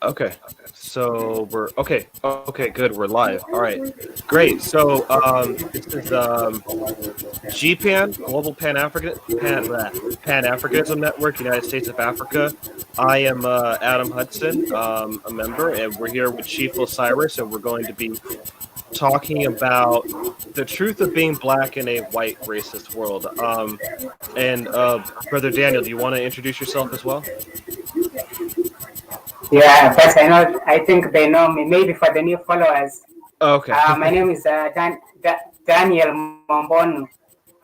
Okay, so we're okay. Okay, good. We're live. All right, great. So this is GPAN, Global Pan Africanism Network, United States of Africa. I am Adam Hudson, a member, and we're here with Chief Osiris, and we're going to be talking about the truth of being black in a white racist world. And Brother Daniel, do you want to introduce yourself as well? Yeah, but I know. I think they know me. Maybe for the new followers, Okay. my name is Daniel Mombonu,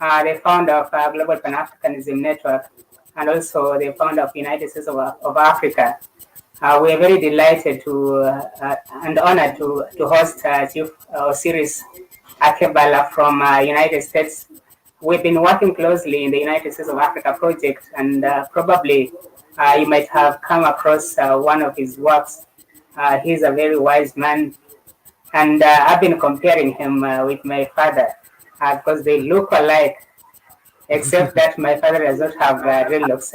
the founder of Global Pan Africanism Network, and also the founder of United States of Africa. We are very delighted to and honored to host Chief Osiris Akkebala from United States. We've been working closely in the United States of Africa project, and probably you might have come across one of his works. He's a very wise man, and I've been comparing him with my father because they look alike, except that my father does not have dreadlocks.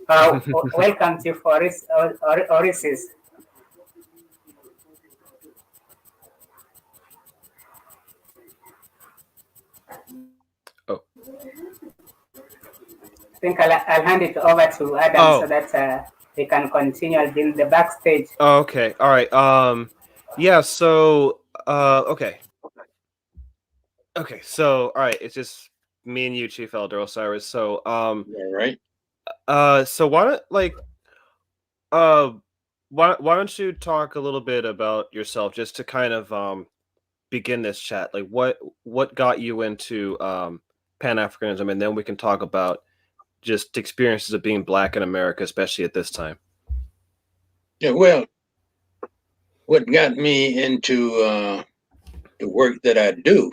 Welcome to Orisis. Oh. I think I'll hand it over to Adam so that they can continue in the backstage. Okay. All right. Yeah. So. Okay. Okay. So. All right. It's just me and you, Chief Elder Osiris. So. All right. So why don't uh why don't you talk a little bit about yourself just to kind of begin this chat? Like what got you into Pan Africanism, and then we can talk about just experiences of being black in America, especially at this time. Yeah. Well, what got me into the work that I do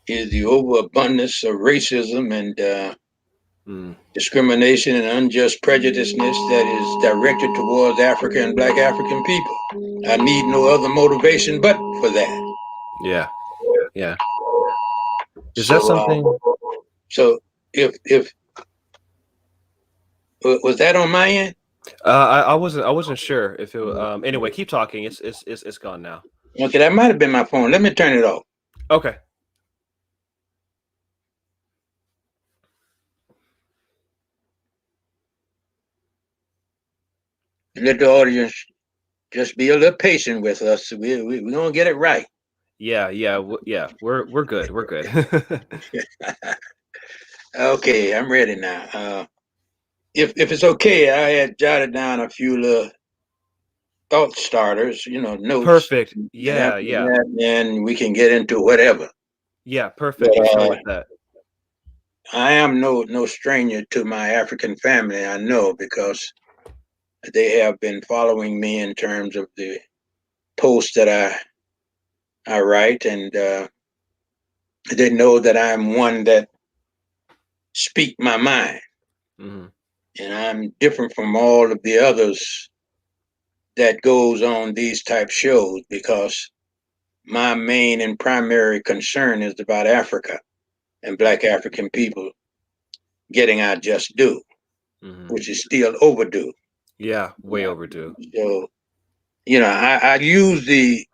is the overabundance of racism and discrimination and unjust prejudiceness that is directed towards Africa and Black African people. I need no other motivation but for that. Yeah. Yeah. Is that something? So if was that on my end? I wasn't sure if it. Anyway, keep talking. It's gone now. Okay, that might have been my phone. Let me turn it off. Okay. Let the audience just be a little patient with us. We're gonna get it right. Yeah. We're good. We're good. Okay, I'm ready now. If it's okay, I had jotted down a few little thought starters, notes. Perfect. Yeah. And we can get into whatever. Yeah, perfect. Let's start with that. I am no stranger to my African family. I know because they have been following me in terms of the posts that I write, and they know that I'm one that speak my mind, and I'm different from all of the others that goes on these type shows because my main and primary concern is about Africa and Black African people getting our just due, which is still overdue. Yeah, way overdue. So, I use the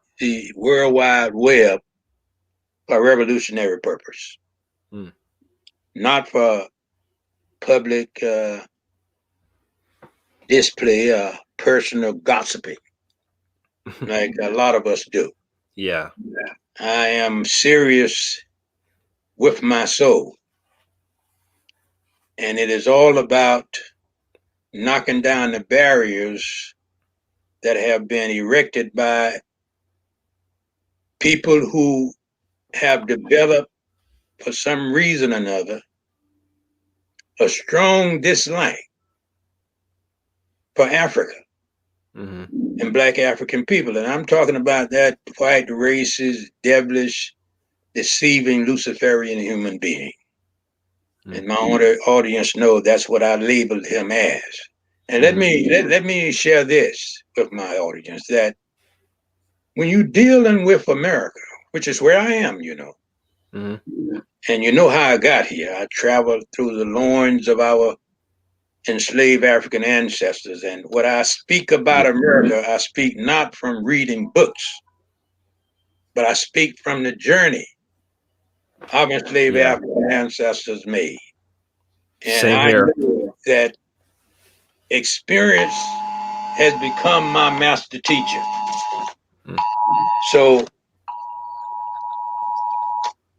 World Wide Web for revolutionary purpose, not for public display or personal gossiping, like a lot of us do. Yeah. I am serious with my soul. And it is all about knocking down the barriers that have been erected by people who have developed, for some reason or another, a strong dislike for Africa and Black African people. And I'm talking about that white racist, devilish, deceiving Luciferian human being. And my audience know that's what I labeled him as. And let me share this with my audience, that when you dealing with America, which is where I am, and you know how I got here. I traveled through the loins of our enslaved African ancestors. And what I speak about America, I speak not from reading books, but I speak from the journey our enslaved African ancestors made. And Same I here. know that experience has become my master teacher. So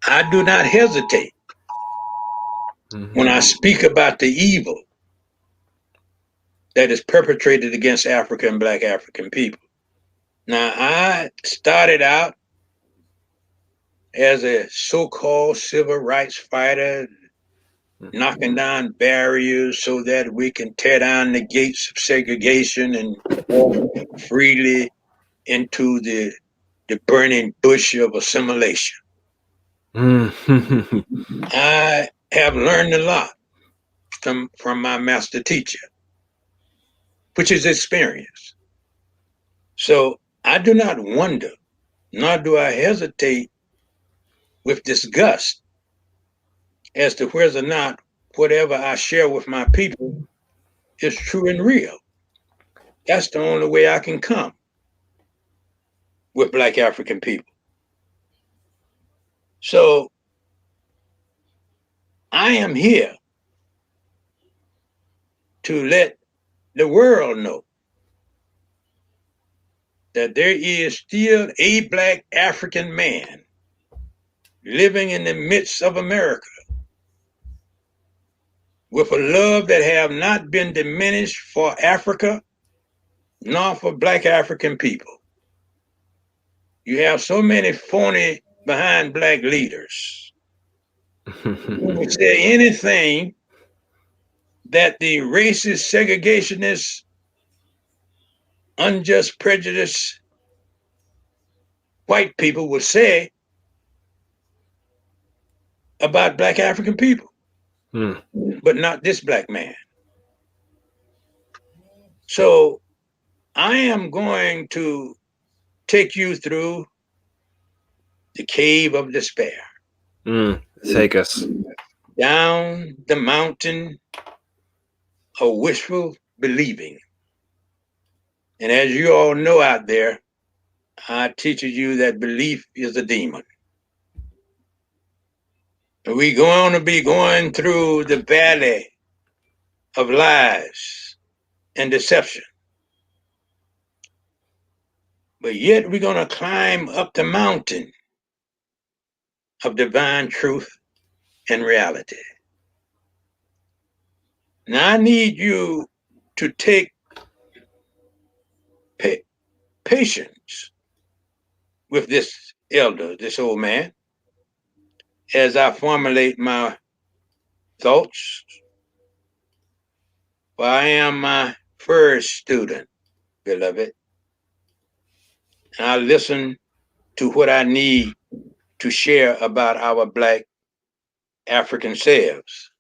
I do not hesitate when I speak about the evil that is perpetrated against Africa and Black African people. Now, I started out as a so-called civil rights fighter, knocking down barriers so that we can tear down the gates of segregation and walk freely into the burning bush of assimilation. I have learned a lot from my master teacher, which is experience. So I do not wonder, nor do I hesitate with disgust as to whether or not whatever I share with my people is true and real. That's the only way I can come with Black African people. So I am here to let the world know that there is still a Black African man living in the midst of America with a love that have not been diminished for Africa nor for Black African people. You have so many phony behind Black leaders who would say anything that the racist, segregationist, unjust prejudice white people would say about Black African people, but not this Black man. So I am going to take you through the cave of despair. Take us. Down the mountain of wishful believing. And as you all know out there, I teach you that belief is a demon. We're going to be going through the valley of lies and deception. But yet we're going to climb up the mountain of divine truth and reality. Now I need you to take patience with this elder, this old man, as I formulate my thoughts. For I am my first student, beloved. And I listen to what I need to share about our Black African selves.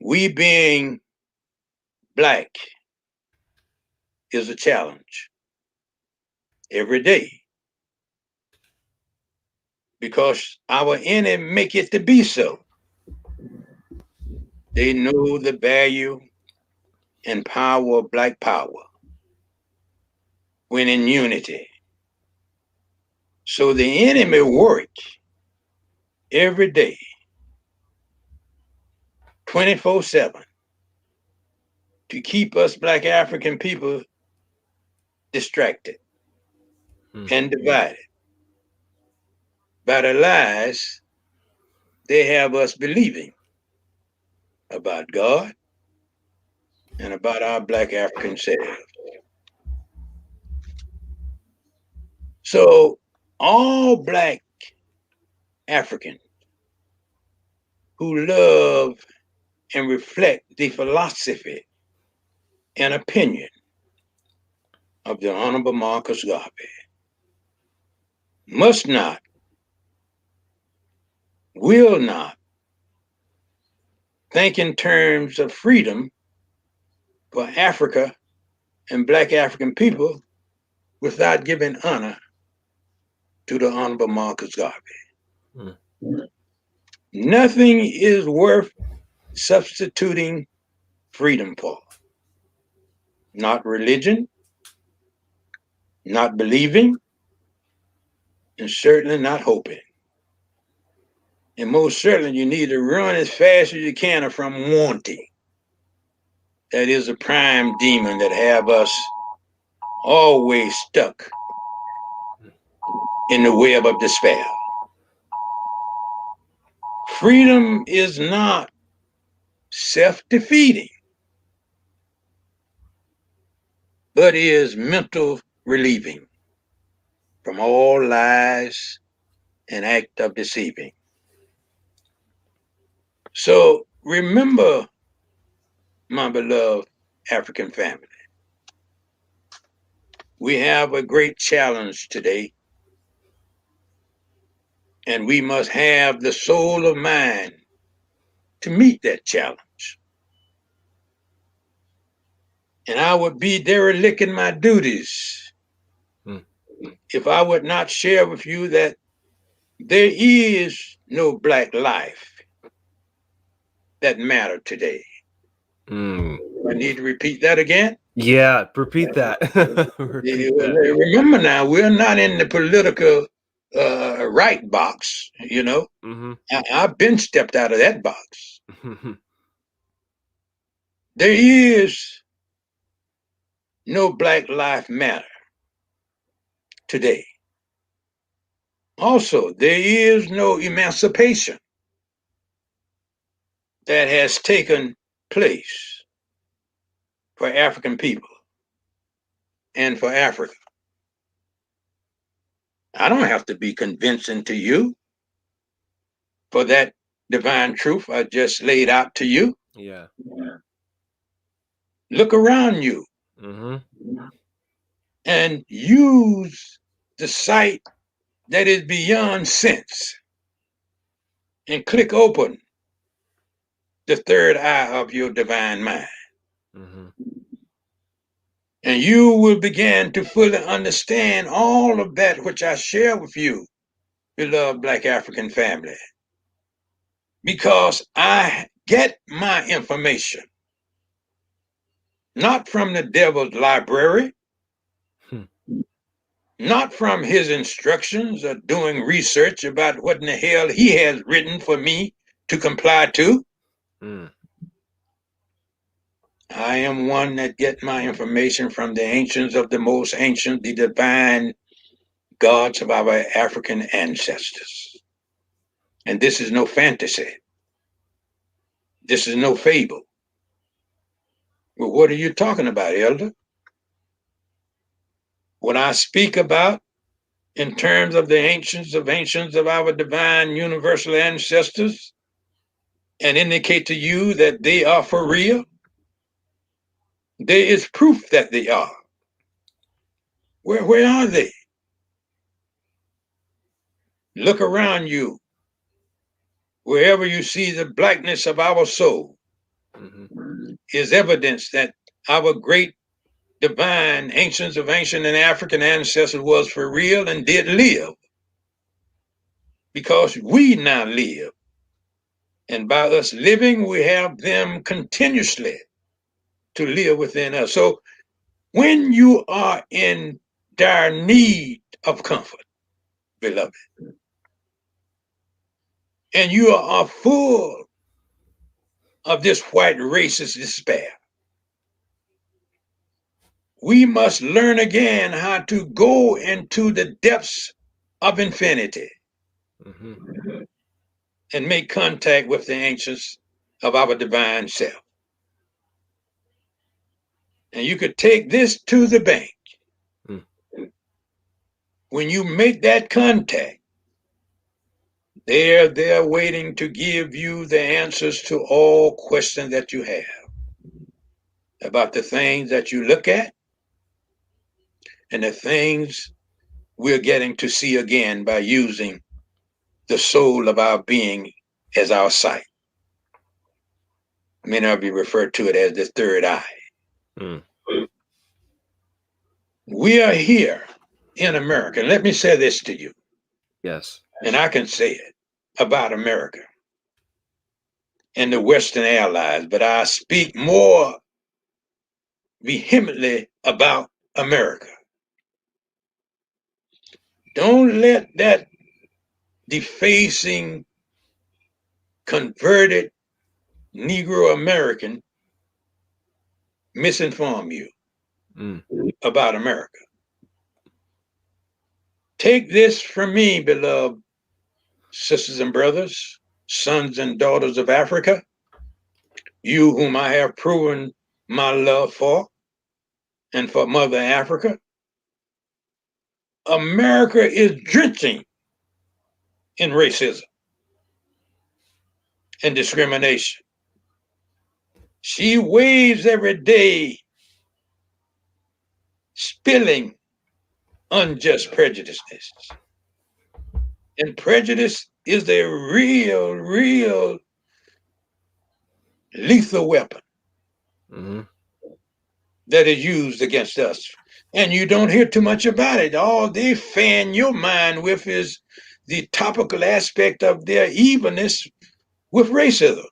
We being Black is a challenge every day because our enemy make it to be so. They know the value and power of Black power when in unity. So the enemy work every day, 24/7, to keep us Black African people distracted and divided by the lies they have us believing about God and about our Black African selves. So all Black Africans who love and reflect the philosophy and opinion of the Honorable Marcus Garvey must not, will not think in terms of freedom for Africa and Black African people without giving honor to the Honorable Marcus Garvey. Nothing is worth substituting freedom for. Not religion, not believing, and certainly not hoping. And most certainly you need to run as fast as you can from wanting. That is a prime demon that have us always stuck in the web of despair. Freedom is not self-defeating, but is mental relieving from all lies and act of deceiving. So remember, my beloved African family, we have a great challenge today, and we must have the soul of mind to meet that challenge. And I would be derelict in my duties if I would not share with you that there is no black life that matter today. I need to repeat that again. Yeah, repeat that. Repeat that. Remember now, we're not in the political right box, you know. I've been stepped out of that box. There is no black life matter today. Also, there is no emancipation that has taken place for African people and for Africa. I don't have to be convincing to you for that divine truth I just laid out to you. Yeah. Look around you and use the sight that is beyond sense and click open the third eye of your divine mind. And you will begin to fully understand all of that which I share with you, beloved Black African family, because I get my information not from the devil's library, not from his instructions or doing research about what in the hell he has written for me to comply to. I am one that get my information from the ancients of the most ancient, the divine gods of our African ancestors. And this is no fantasy. This is no fable. Well, what are you talking about, Elder? What I speak about in terms of the ancients of our divine universal ancestors and indicate to you that they are for real, there is proof that they are. Where are they? Look around you. Wherever you see the blackness of our soul is evidence that our great divine ancients of ancient and African ancestors was for real and did live. Because we now live. And by us living, we have them continuously to live within us. So when you are in dire need of comfort, beloved, and you are full of this white racist despair, we must learn again how to go into the depths of infinity and make contact with the ancients of our divine self. And you could take this to the bank. When you make that contact, they're waiting to give you the answers to all questions that you have about the things that you look at and the things we're getting to see again by using the soul of our being as our sight. Many of you refer to it as the third eye. We are here in America. Let me say this to you. Yes. And I can say it about America. and the Western allies, but I speak more vehemently about America. Don't let that defacing, converted Negro American misinform you about America. Take this from me, beloved sisters and brothers, sons and daughters of Africa, you whom I have proven my love for and for Mother Africa. America is drenching in racism and discrimination. She waves every day, spilling unjust prejudices. And prejudice is the real lethal weapon that is used against us. And you don't hear too much about it. All they fan your mind with is the topical aspect of their evilness with racism.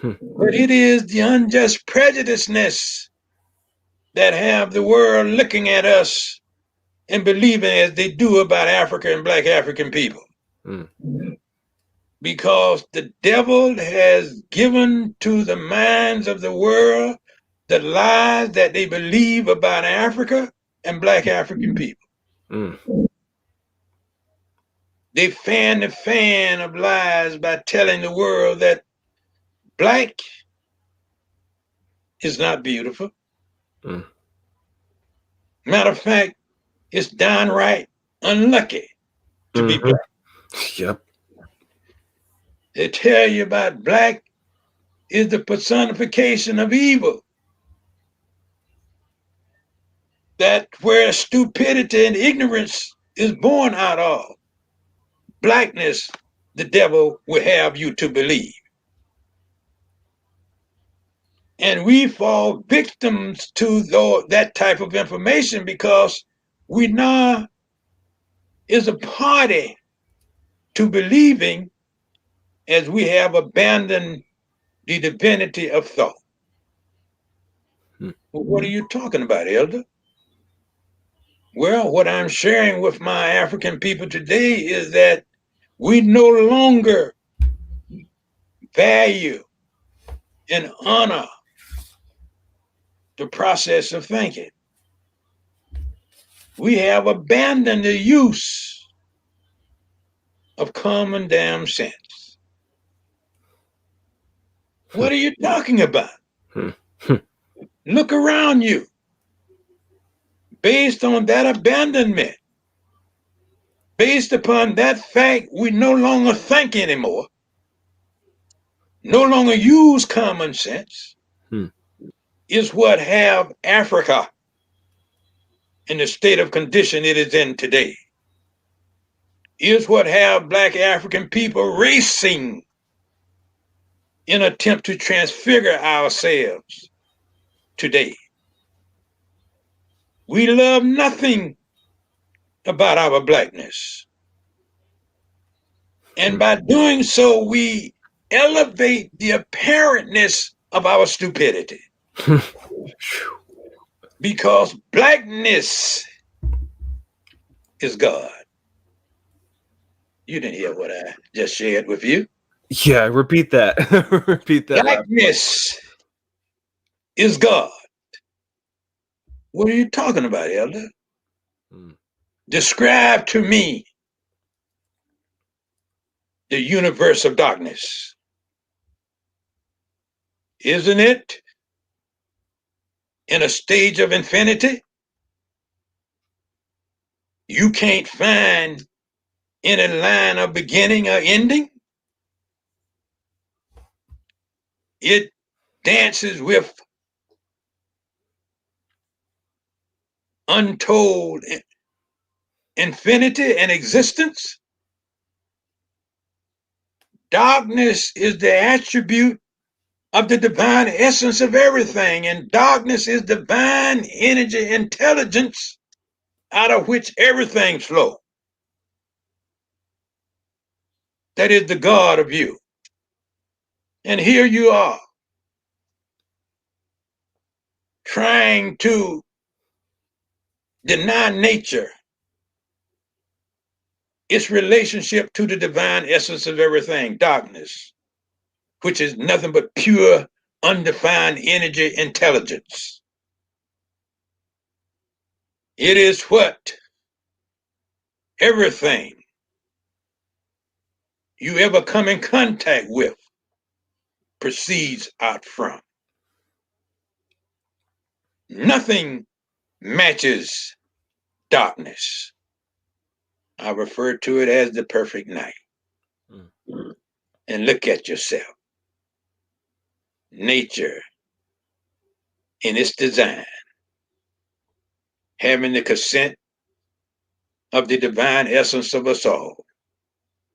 But it is the unjust prejudiceness that have the world looking at us and believing as they do about Africa and Black African people. Because the devil has given to the minds of the world the lies that they believe about Africa and Black African people. They fan the fan of lies by telling the world that Black is not beautiful. Matter of fact, it's downright unlucky to be Black. Yep. They tell you about Black is the personification of evil. That where stupidity and ignorance is born out of. Blackness, the devil will have you to believe. And we fall victims to that type of information because we now is a party to believing as we have abandoned the divinity of thought. Well, what are you talking about, Elder? Well, what I'm sharing with my African people today is that we no longer value and honor the process of thinking. We have abandoned the use of common damn sense. What are you talking about? Look around you. Based on that abandonment, based upon that fact, we no longer think anymore, no longer use common sense, is what have Africa in the state of condition it is in today. Is what have Black African people racing in an attempt to transfigure ourselves today. We love nothing about our Blackness. And by doing so, we elevate the apparentness of our stupidity. Because Blackness is God. You didn't hear what I just shared with you. Yeah, repeat that. Repeat that. Blackness is God. What are you talking about, Elder? Describe to me the universe of darkness. Isn't it in a stage of infinity? You can't find any line of beginning or ending. It dances with untold infinity and existence. Darkness is the attribute of the divine essence of everything, and darkness is divine energy, intelligence, out of which everything flows. That is the God of you. And here you are, trying to deny nature its relationship to the divine essence of everything, darkness, which is nothing but pure, undefined energy intelligence. It is what everything you ever come in contact with proceeds out from. Nothing matches darkness. I refer to it as the perfect night. Mm. And look at yourself. Nature, in its design, having the consent of the divine essence of us all,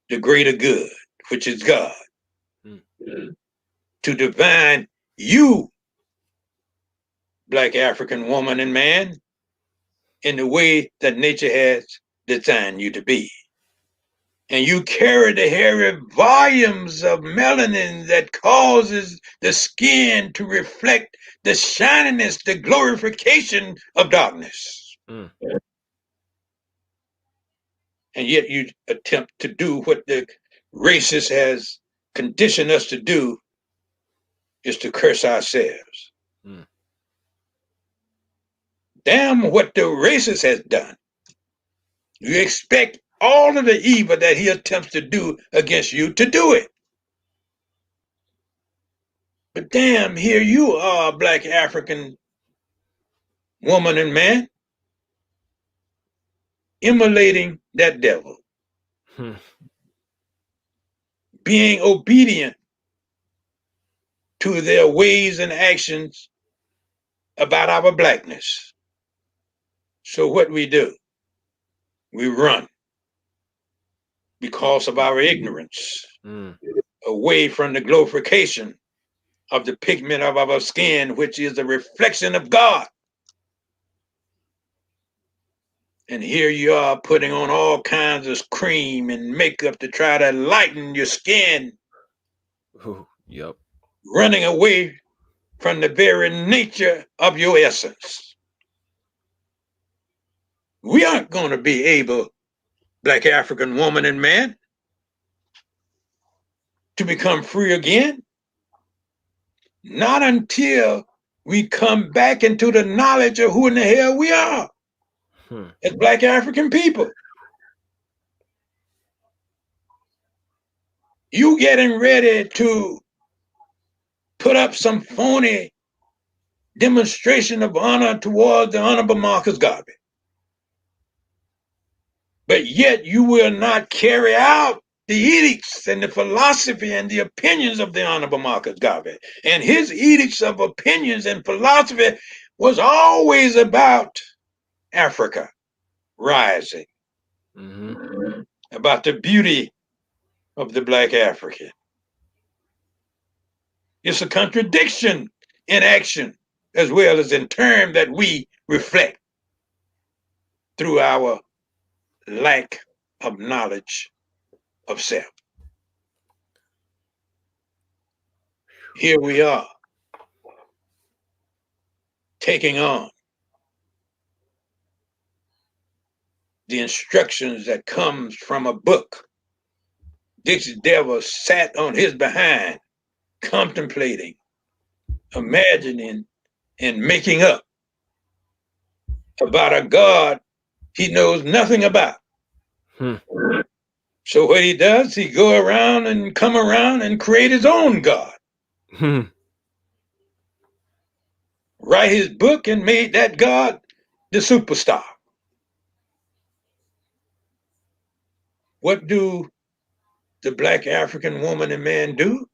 the greater good, which is God, to divine you, Black African woman and man, in the way that nature has designed you to be. And you carry the hairy volumes of melanin that causes the skin to reflect the shininess, the glorification of darkness. Mm. And yet you attempt to do what the racist has conditioned us to do, is to curse ourselves. Mm. Damn what the racist has done. You expect all of the evil that he attempts to do against you to do it. But damn, here you are, Black African woman and man, immolating that devil. Being obedient to their ways and actions about our blackness. So what we do? We run because of our ignorance, away from the glorification of the pigment of our skin, which is a reflection of God. And here you are putting on all kinds of cream and makeup to try to lighten your skin. Ooh, yep. Running away from the very nature of your essence. We aren't going to be able, Black African woman and man, to become free again. Not until we come back into the knowledge of who in the hell we are as Black African people. You getting ready to put up some phony demonstration of honor towards the Honorable Marcus Garvey. But yet you will not carry out the edicts and the philosophy and the opinions of the Honorable Marcus Garvey. And his edicts of opinions and philosophy was always about Africa rising, about the beauty of the Black African. It's a contradiction in action as well as in term that we reflect through our lack of knowledge of self. Here we are, taking on the instructions that comes from a book. Dixie Devil sat on his behind, contemplating, imagining, and making up about a God he knows nothing about. So what he does, he go around and come around and create his own God. Write his book and made that God the superstar. What do the Black African woman and man do?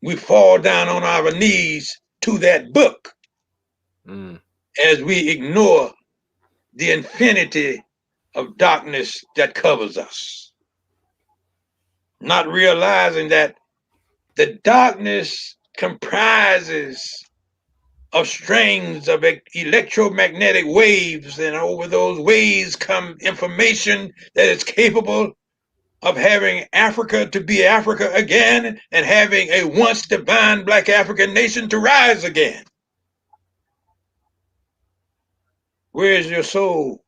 We fall down on our knees to that book as we ignore the infinity of darkness that covers us. Not realizing that the darkness comprises of strings of electromagnetic waves, and over those waves come information that is capable of having Africa to be Africa again and having a once divine Black African nation to rise again. Where is your soul,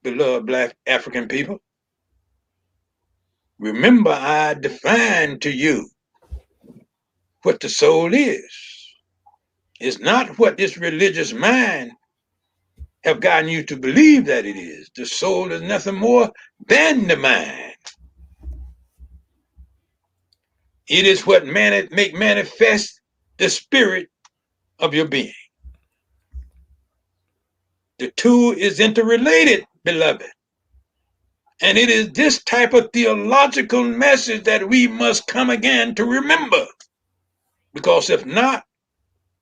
beloved Black African people? Remember, I defined to you what the soul is. It's not what this religious mind have gotten you to believe that it is. The soul is nothing more than the mind. It is what make manifest the spirit of your being. The two is interrelated, beloved. And it is this type of theological message that we must come again to remember. Because if not,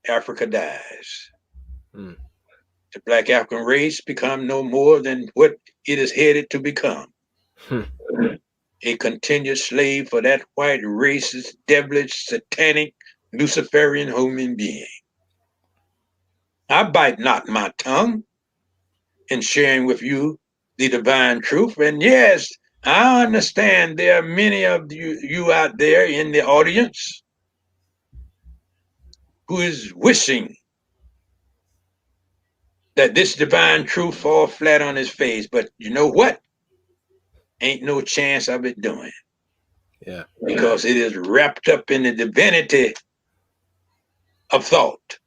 Africa dies. Mm. The Black African race become no more than what it is headed to become. A continued slave for that white racist, devilish, satanic, Luciferian human being. I bite not my tongue in sharing with you the divine truth. And yes, I understand there are many of you out there in the audience who is wishing that this divine truth fall flat on his face. But you know what? Ain't no chance of it doing. Yeah. Because it is wrapped up in the divinity of thought.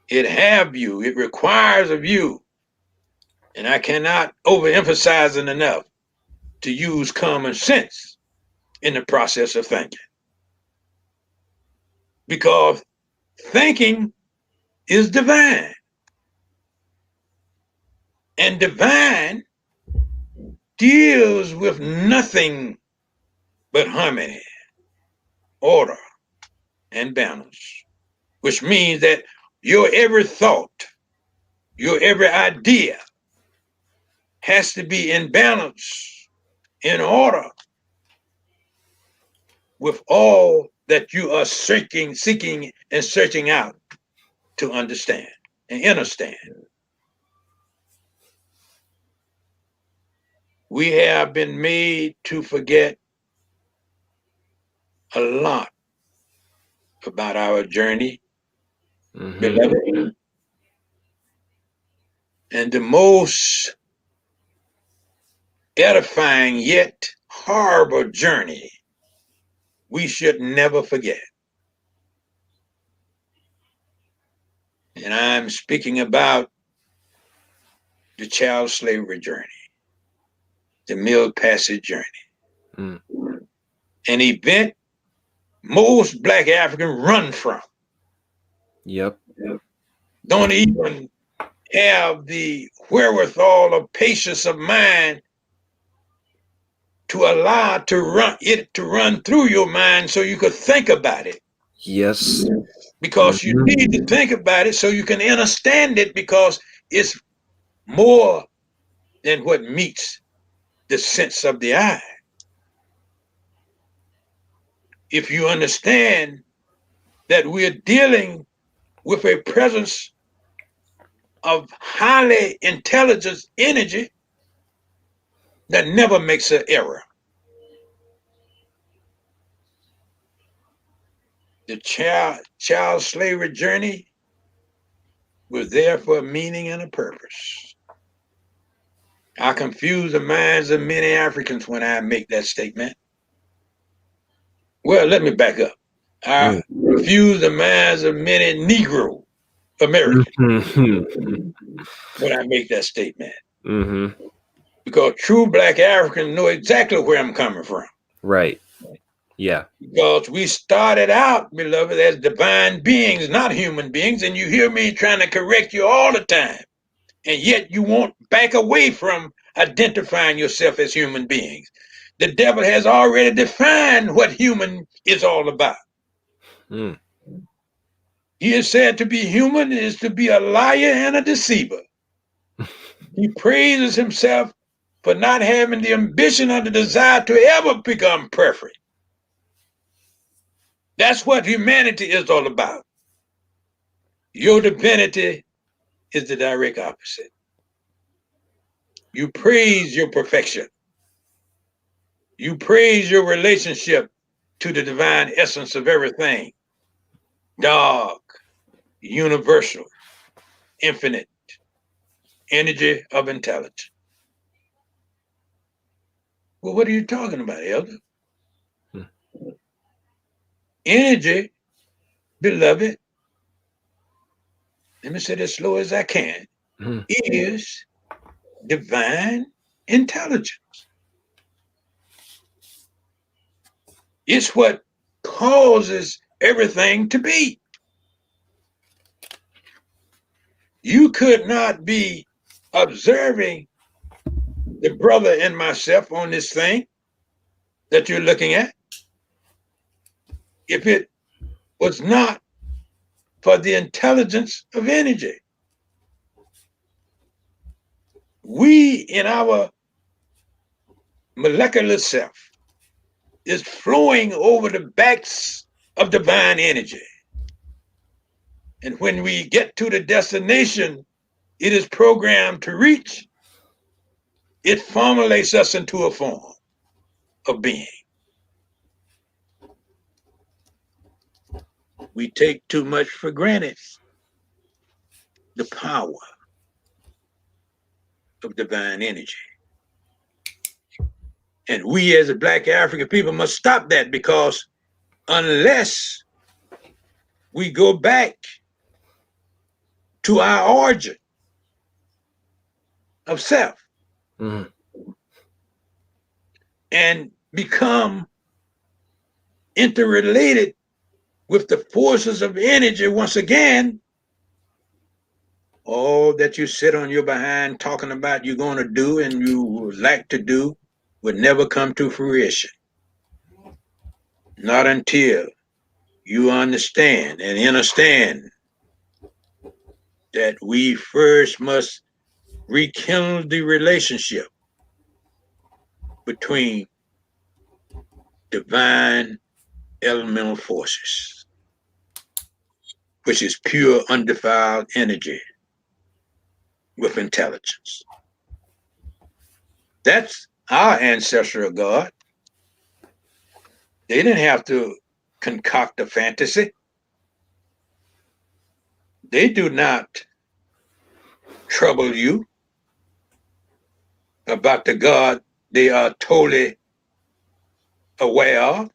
It have you, it requires of you, and I cannot overemphasize it enough, to use common sense in the process of thinking. Because thinking is divine. And divine deals with nothing but harmony, order, and balance. Which means that your every thought, your every idea has to be in balance, in order with all that you are seeking and searching out to understand and understand. We have been made to forget a lot about our journey, beloved. And the most edifying yet horrible journey we should never forget. And I'm speaking about the child slavery journey, the mill passage journey. An event most Black Africans run from. Yep. Don't even have the wherewithal or patience of mind to allow it to run through your mind so you could think about it. Yes. Because you need to think about it so you can understand it, because it's more than what meets the sense of the eye. If you understand that we're dealing with a presence of highly intelligent energy that never makes an error. The child slavery journey was there for a meaning and a purpose. I confuse the minds of many Africans when I make that statement. Well, let me back up. I confuse the minds of many Negro Americans when I make that statement. Because true Black Africans know exactly where I'm coming from. Right. Yeah. Because we started out, beloved, as divine beings, not human beings, and you hear me trying to correct you all the time. And yet you won't back away from identifying yourself as human beings. The devil has already defined what human is all about. He is said to be human is to be a liar and a deceiver. He praises himself for not having the ambition or the desire to ever become perfect. That's what humanity is all about. Your divinity is the direct opposite. You praise your perfection. You praise your relationship to the divine essence of everything. Dark, universal, infinite, energy of intelligence. Well, what are you talking about, Elder? Energy, beloved, let me say it as slow as I can, is divine intelligence. It's what causes everything to be. You could not be observing the brother and myself on this thing that you're looking at if it was not for the intelligence of energy. We, in our molecular self, is flowing over the backs of divine energy. And when we get to the destination it is programmed to reach, it formulates us into a form of being. We take too much for granted the power of divine energy. And we as a Black African people must stop that, because unless we go back to our origin of self and become interrelated with the forces of energy once again, all that you sit on your behind talking about you're going to do and you would like to do would never come to fruition. Not until you understand and understand that we first must rekindle the relationship between divine elemental forces, which is pure, undefiled energy with intelligence. That's our ancestral God. They didn't have to concoct a fantasy. They do not trouble you about the God they are totally aware of.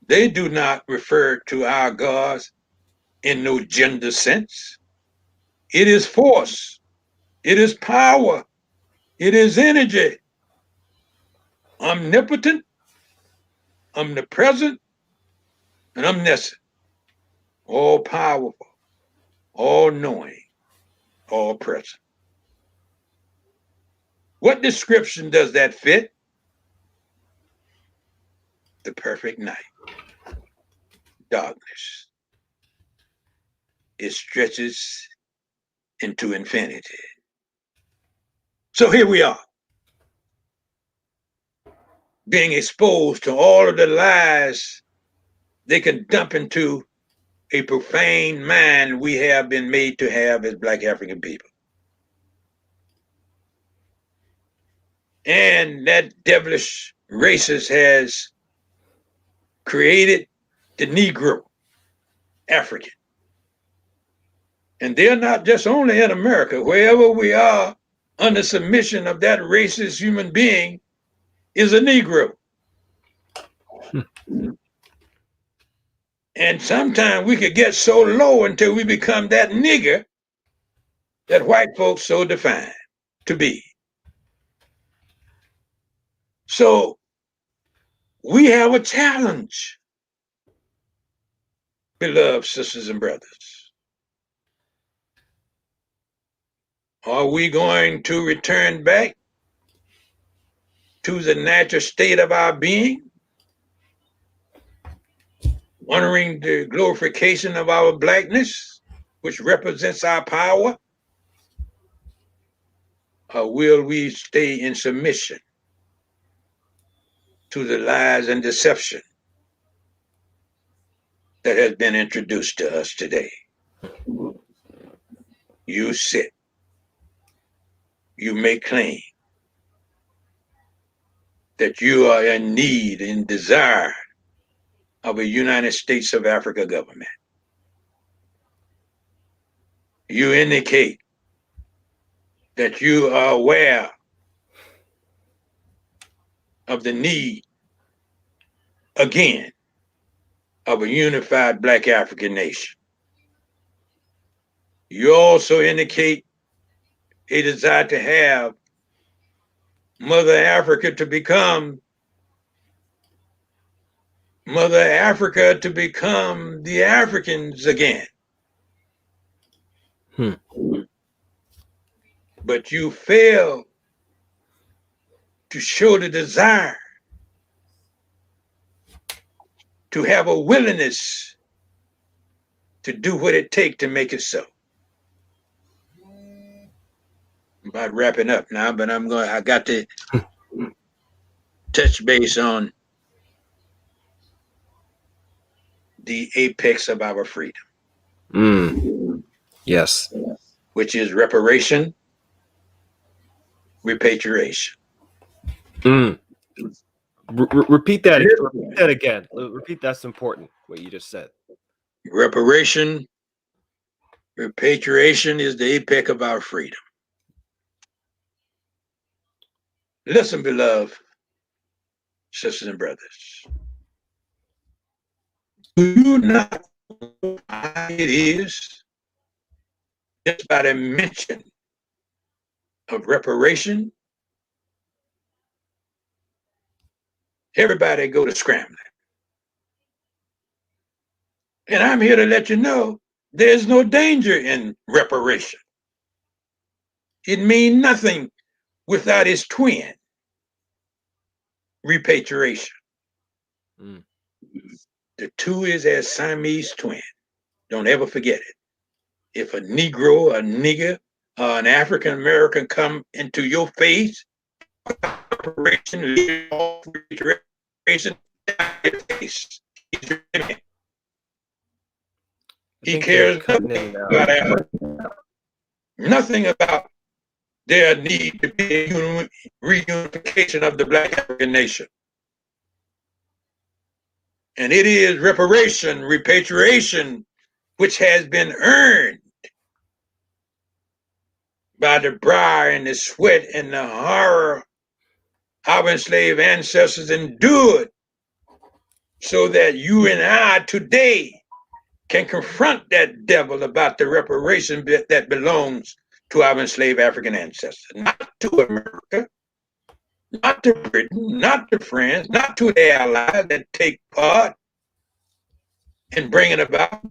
They do not refer to our gods in no gender sense. It is force. It is power. It is energy. Omnipotent, omnipresent, and omniscient. All powerful, all knowing, all present. What description does that fit? The perfect night. Darkness. It stretches into infinity. So here we are, being exposed to all of the lies they can dump into a profane mind we have been made to have as Black African people. And that devilish racist has created the Negro, African. And they're not just only in America. Wherever we are under submission of that racist human being is a Negro. And sometimes we could get so low until we become that nigger that white folks so define to be. So we have a challenge, beloved sisters and brothers. Are we going to return back to the natural state of our being, honoring the glorification of our blackness, which represents our power? Or will we stay in submission to the lies and deception that has been introduced to us today? You sit, you may claim that you are in need and desire of a United States of Africa government. You indicate that you are aware of the need, again, of a unified Black African nation. You also indicate a desire to have Mother Africa to become the Africans again. But you fail to show the desire to have a willingness to do what it takes to make it so. I'm about wrapping up now, but I got to touch base on the apex of our freedom. Yes. Which is reparation, repatriation. Repeat that. Repeat that again. Repeat. That's important. What you just said. Reparation, repatriation is the apex of our freedom. Listen, beloved sisters and brothers. Do you not know why it is just by the mention of reparation? Everybody go to scrambling. And I'm here to let you know there's no danger in reparation. It means nothing without its twin, repatriation. The two is as Siamese twin. Don't ever forget it. If a Negro, a nigger, or an African American come into your face, reparation, he cares nothing about their need to be a reunification of the Black African nation. And it is reparation, repatriation, which has been earned by the briar and the sweat and the horror our enslaved ancestors endured, so that you and I today can confront that devil about the reparation that belongs to our enslaved African ancestors, not to America, not to Britain, not to France, not to the allies that take part in bringing about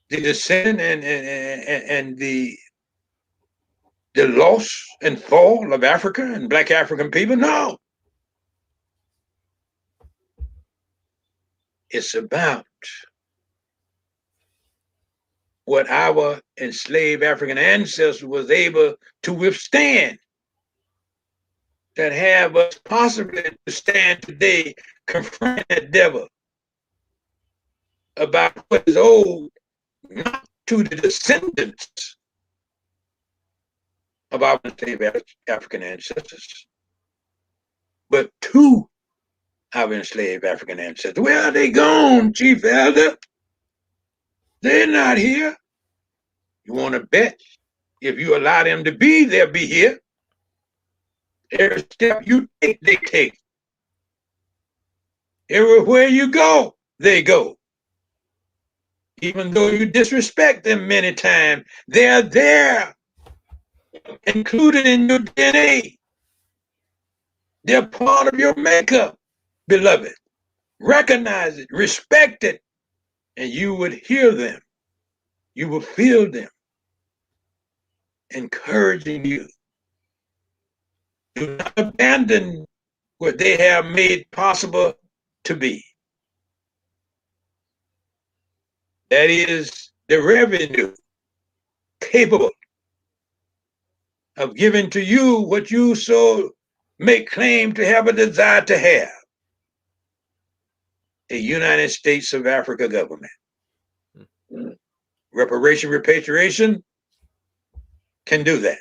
the descent and the loss and fall of Africa and Black African people. No. It's about what our enslaved African ancestors was able to withstand, that have us possibly to stand today confronting that devil about what is owed not to the descendants of our enslaved African ancestors, but to our enslaved African ancestors. Where are they gone, Chief Elder? They're not here. You want to bet? If you allow them to be, they'll be here. Every step you take, they take. Everywhere you go, they go. Even though you disrespect them many times, they're there, included in your DNA. They're part of your makeup, beloved. Recognize it, respect it, and you would hear them. You will feel them encouraging you. Do not abandon what they have made possible to be. That is the revenue capable of giving to you what you so make claim to have a desire to have. A United States of Africa government. Reparation, repatriation can do that.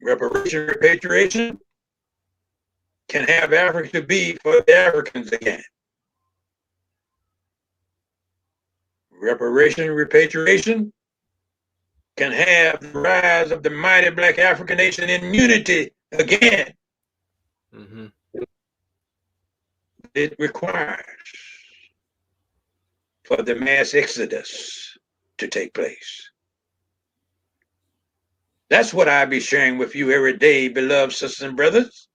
Repatriation can have Africa be for the Africans again. Repatriation can have the rise of the mighty Black African nation in unity again. Mm-hmm. It requires for the mass exodus to take place. That's what I be sharing with you every day, beloved sisters and brothers.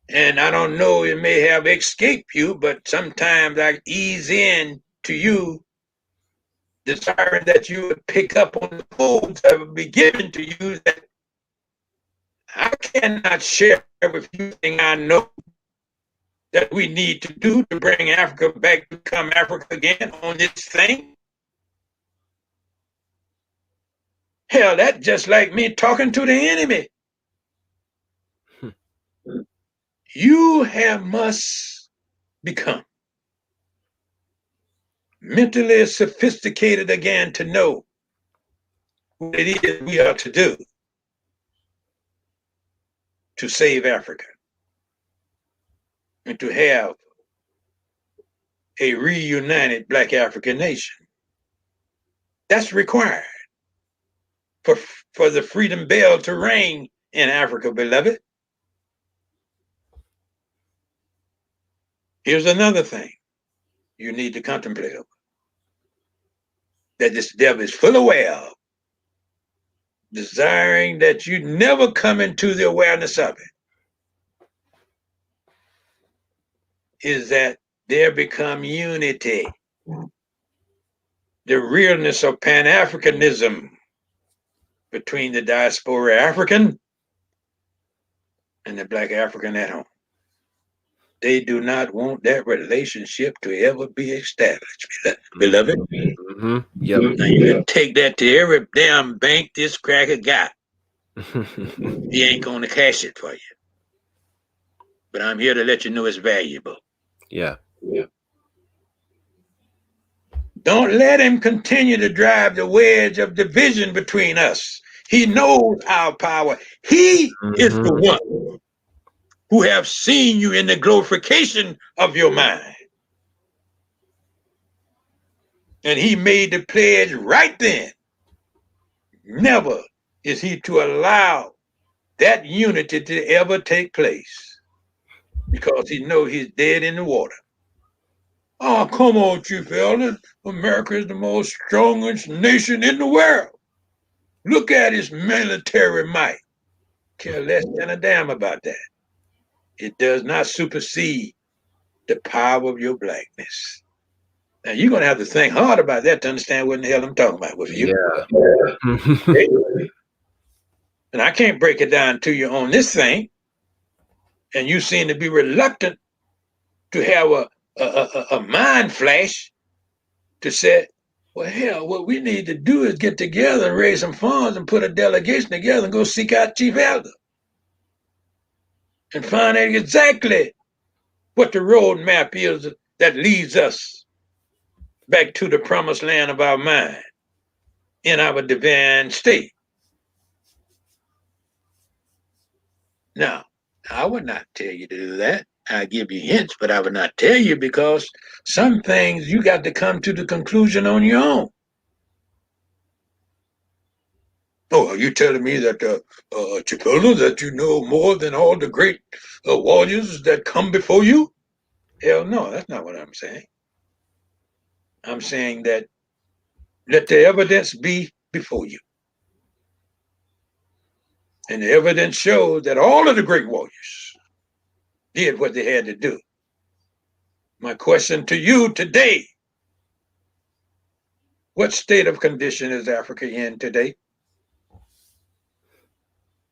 And I don't know, it may have escaped you, but sometimes I ease in to you, desiring that you would pick up on the codes that will be given to you that I cannot share with you things I know that we need to do to bring Africa back to become Africa again on this thing. Hell, that's just like me talking to the enemy. You must become mentally sophisticated again to know what it is we are to do to save Africa and to have a reunited Black African nation. That's required for the freedom bell to ring in Africa, beloved. Here's another thing you need to contemplate over, that this devil is full aware of, desiring that you never come into the awareness of it, is that there become unity, the realness of Pan-Africanism between the diaspora African and the Black African at home. They do not want that relationship to ever be established, beloved. Mm-hmm. Yep. Now you can take that to every damn bank this cracker got. He ain't going to cash it for you. But I'm here to let you know it's valuable. Yeah. Don't let him continue to drive the wedge of division between us. He knows our power. He is the one who have seen you in the glorification of your mind. And he made the pledge right then. Never is he to allow that unity to ever take place, because he knows he's dead in the water. Oh, come on, Chief Elder. America is the most strongest nation in the world. Look at its military might. Care less than a damn about that. It does not supersede the power of your blackness. Now, you're going to have to think hard about that to understand what in the hell I'm talking about with you. Yeah. And I can't break it down to you on this thing. And you seem to be reluctant to have a mind flash to say, well, hell, what we need to do is get together and raise some funds and put a delegation together and go seek out Chief Elder and find out exactly what the roadmap is that leads us back to the promised land of our mind in our divine state. Now, I would not tell you to do that. I give you hints, but I would not tell you, because some things you got to come to the conclusion on your own. Oh, are you telling me that, Chief Elder, that you know more than all the great warriors that come before you? Hell no, that's not what I'm saying. I'm saying that let the evidence be before you. And the evidence shows that all of the great warriors did what they had to do. My question to you today, what state of condition is Africa in today?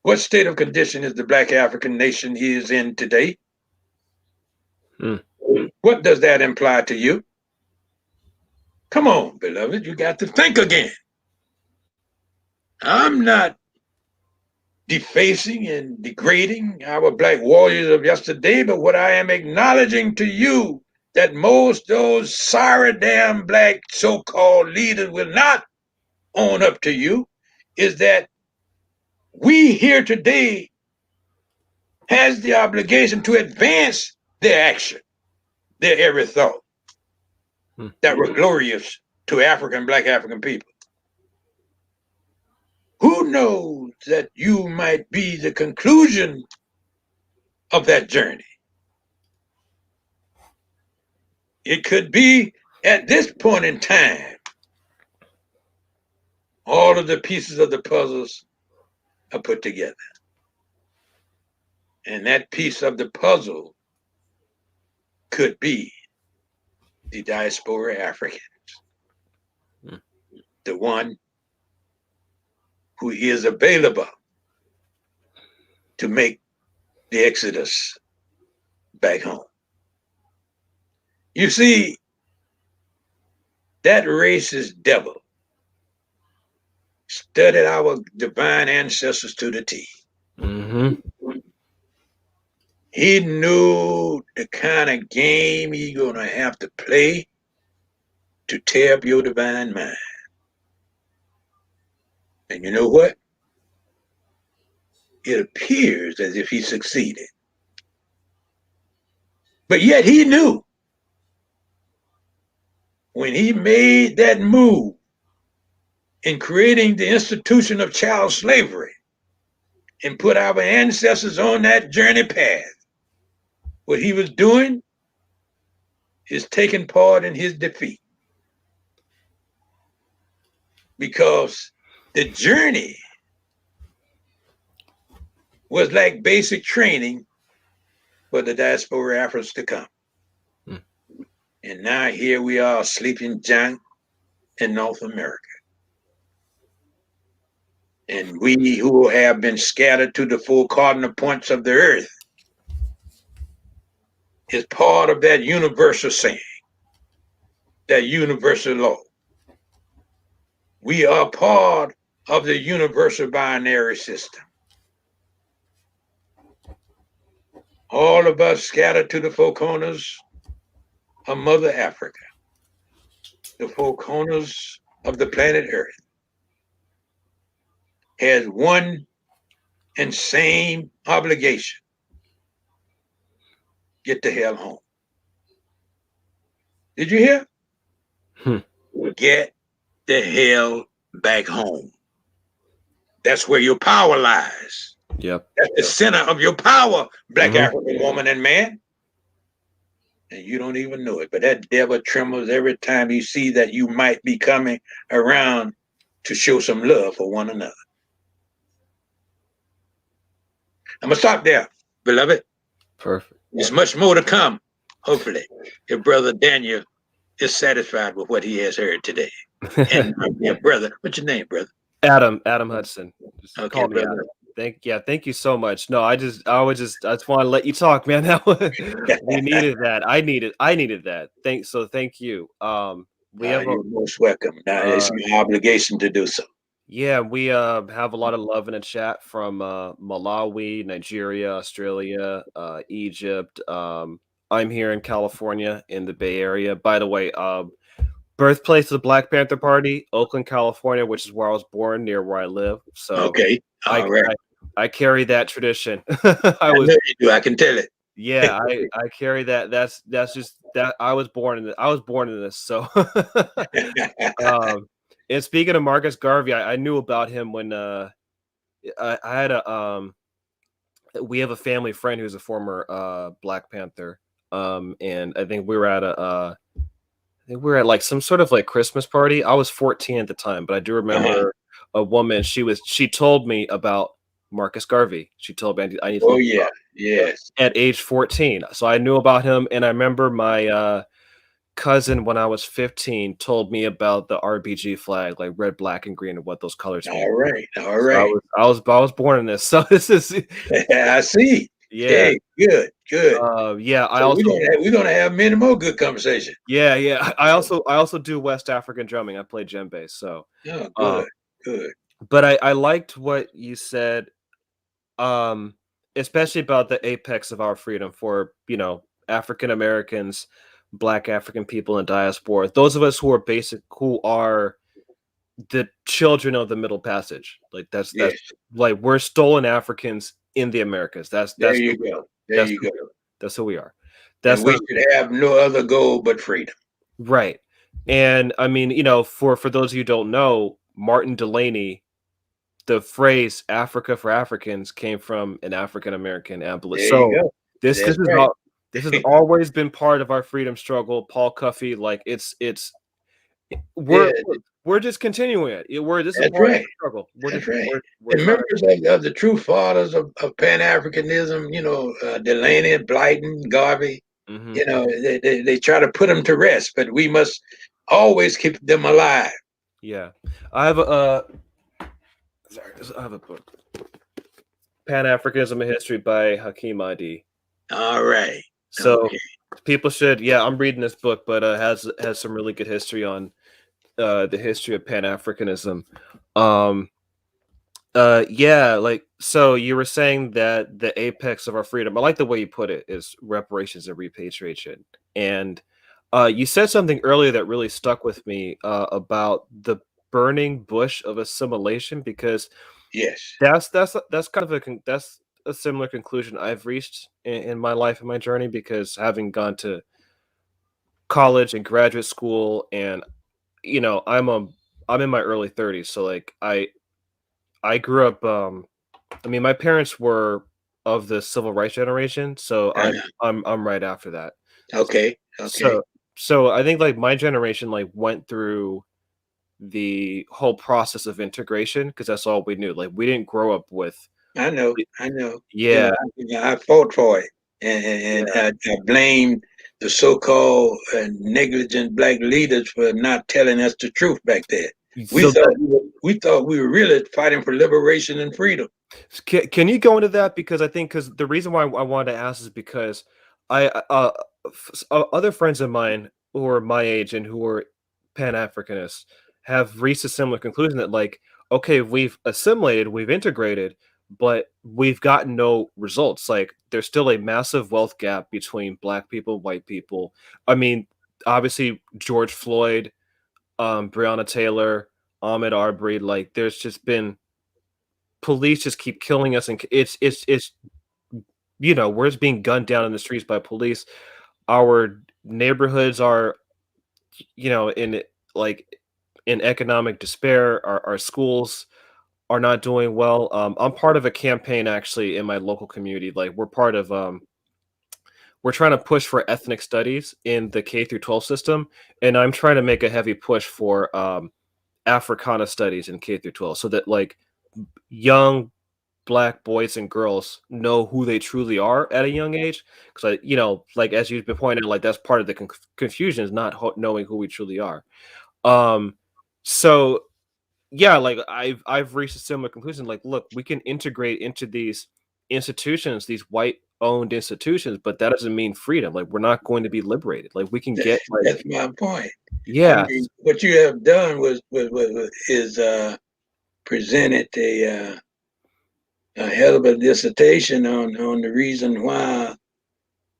What state of condition is the Black African nation is in today? What does that imply to you? Come on, beloved, you got to think again. I'm not defacing and degrading our Black warriors of yesterday, but what I am acknowledging to you, that most those sorry damn Black so-called leaders will not on up to you is that we here today has the obligation to advance their action, their every thought that were glorious to Black African people. Who knows that you might be the conclusion of that journey? It could be at this point in time, all of the pieces of the puzzles are put together. And that piece of the puzzle could be the diaspora Africans, the one who is available to make the exodus back home. You see, that racist devil studied our divine ancestors to the T. He knew the kind of game he's gonna have to play to tear up your divine mind. And you know what? It appears as if he succeeded. But yet he knew when he made that move in creating the institution of child slavery and put our ancestors on that journey path, what he was doing is taking part in his defeat. Because the journey was like basic training for the diaspora Africans to come. And now here we are, sleeping giant in North America. And we who have been scattered to the 4 cardinal points of the earth is part of that universal saying, that universal law. We are part of the universal binary system. All of us scattered to the 4 corners of Mother Africa, the 4 corners of the planet Earth, has one and same obligation: get the hell home. Did you hear? Get the hell back home. That's where your power lies. Yep. That's the center of your power, Black African woman and man. And you don't even know it. But that devil trembles every time you see that you might be coming around to show some love for one another. I'm going to stop there, beloved. Perfect. There's much more to come, hopefully, if Brother Daniel is satisfied with what he has heard today. And yeah, brother, what's your name, brother? Adam Hudson. Just Okay, call me brother. Adam. Thank you so much. No, I just want to let you talk, man. We needed that. I needed that. Thank you. You're most welcome. Now it's my obligation to do so. Yeah, we have a lot of love in the chat from Malawi, Nigeria, Australia, Egypt. I'm here in California in the Bay Area. By the way, birthplace of the Black Panther Party, Oakland, California, which is where I was born, near where I live. So okay, I carry that tradition. I know you do. I can tell it. Yeah, I carry that. That's just that I was born in this. So, and speaking of Marcus Garvey, I knew about him when I had we have a family friend who's a former Black Panther. And I think we were at like some sort of like Christmas party. I was 14 at the time, but I do remember a woman. She told me about Marcus Garvey. She told me I need to look yes. At age 14. So I knew about him. And I remember my cousin, when I was 15, told me about the RBG flag, like red, black, and green, and what those colors mean. All right. So I was born in this. So this is I see. Yeah. Hey, good. Yeah, we're gonna have many more good conversations. Yeah. I also do West African drumming. I play djembe. So good. But I liked what you said, especially about the apex of our freedom for, African Americans, Black African people in diaspora. Those of us who are the children of the Middle Passage. Like that's Yes. like we're stolen Africans in the Americas. There you go. There you go. That's who we are. And That's we should have no other goal but freedom. right. And I mean, you know, for those of you who don't know, Martin Delaney, the phrase "Africa for Africans" came from an African American abolitionist. There you So go. this That's is right. all. This has always been part of our freedom struggle. Paul Cuffey, like it's we're Yeah, we're just continuing it. This is that's part of right. the struggle. That's right. We're The trying. members of the true fathers of Pan-Africanism, Delaney, Blyton, Garvey, Mhm. they try to put them to rest, but we must always keep them alive. Yeah, I have a sorry, I have a book, Pan Africanism: A History by Hakeem Adi. All right. So Okay. people should, yeah, I'm reading this book, but has some really good history on the history of Pan Africanism. Yeah, like so you were saying that the apex of our freedom, I like the way you put it, is reparations and repatriation. And you said something earlier that really stuck with me about the burning bush of assimilation, because Yes. that's kind of that's a similar conclusion I've reached in my life and my journey, because having gone to college and graduate school, and you know, I'm in my early 30s, so like I grew up I mean, my parents were of the civil rights generation, so I'm right after that. Okay. Okay. So I think like my generation like went through the whole process of integration, because that's all we knew. Like we didn't grow up with I know. I know. yeah, I fought for it, and yeah. I blame the so-called negligent black leaders for not telling us the truth back then. We So thought we were really fighting for liberation and freedom. can you go into that? Because I think, because the reason why I wanted to ask is because I other friends of mine who are my age and who are Pan-Africanists have reached a similar conclusion that like, okay, we've assimilated, we've integrated, but we've gotten no results. Like there's still a massive wealth gap between black people, white people. I mean, obviously George Floyd, Breonna Taylor, Ahmaud Arbery, like there's just been police just keep killing us, and it's you know, we're just being gunned down in the streets by police. Our neighborhoods are, you know, in like in economic despair. Our schools are not doing well. I'm part of a campaign actually in my local community. Like we're part of we're trying to push for ethnic studies in the K through 12 system, and I'm trying to make a heavy push for Africana studies in K through 12, so that like young black boys and girls know who they truly are at a young age. Because you know, like as you've been pointing out, like that's part of the confusion, is not knowing who we truly are. um so yeah, like I've reached a similar conclusion. Like look, we can integrate into these institutions, these white owned institutions, but that doesn't mean freedom. Like we're not going to be liberated. Like we can get like, That's my point. I yeah, mean, what you have done is presented a hell of a dissertation on the reason why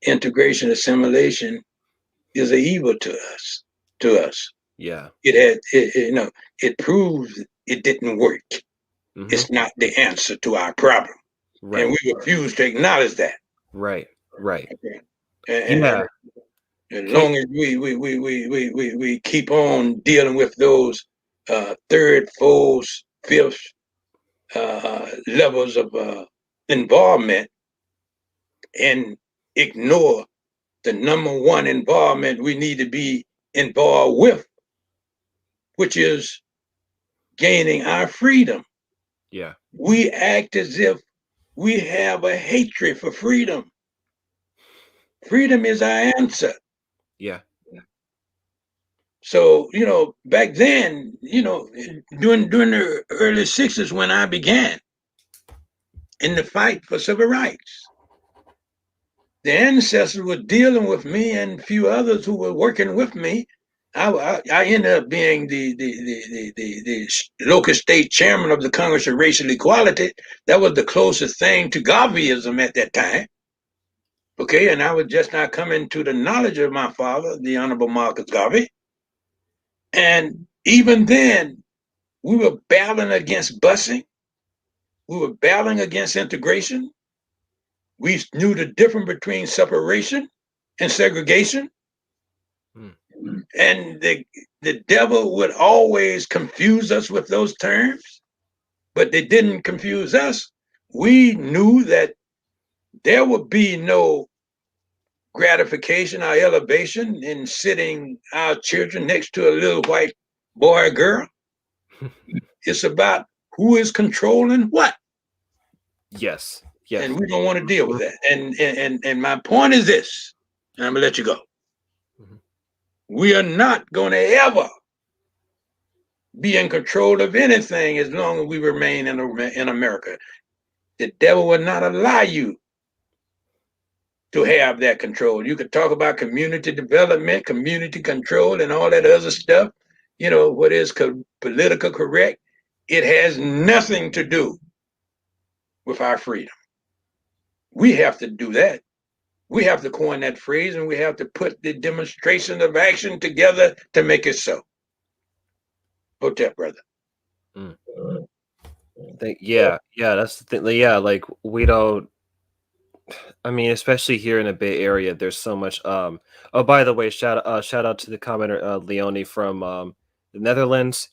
integration assimilation is an evil to us. yeah, It proves it didn't work. hmm, It's not the answer to our problem, and right, we refuse to acknowledge that. right, right, Okay. And yeah, as can, long as we keep on dealing with those third, fourth, fifth levels of involvement, and ignore the number one involvement we need to be involved with, which is gaining our freedom. yeah, We act as if we have a hatred for freedom. Freedom is our answer. yeah, So, back then, during the early 60s when I began in the fight for civil rights, the ancestors were dealing with me and a few others who were working with me. I ended up being the local state chairman of the Congress of Racial Equality. That was the closest thing to Garveyism at that time. Okay, and I was just not coming to the knowledge of my father, the Honorable Marcus Garvey. And even then, We were battling against busing. We were battling against integration. We knew the difference between separation and segregation. And the devil would always confuse us with those terms, but they didn't confuse us. We knew that there would be no gratification or elevation in sitting our children next to a little white boy or girl. It's about who is controlling what. Yes. And we don't want to deal with that. And my point is this, and I'm gonna let you go. We are not going to ever be in control of anything as long as we remain in America. The devil will not allow you to have that control. You could talk about community development, community control, and all that other stuff. You know, what is political correct? It has nothing to do with our freedom. We have to do that. We have to coin that phrase, and we have to put the demonstration of action together to make it so. Hotep, brother. Yeah, that's the thing. Yeah, like we don't. I mean, especially here in the Bay Area, there's so much. Oh, by the way, shout out to the commenter Leonie from the Netherlands.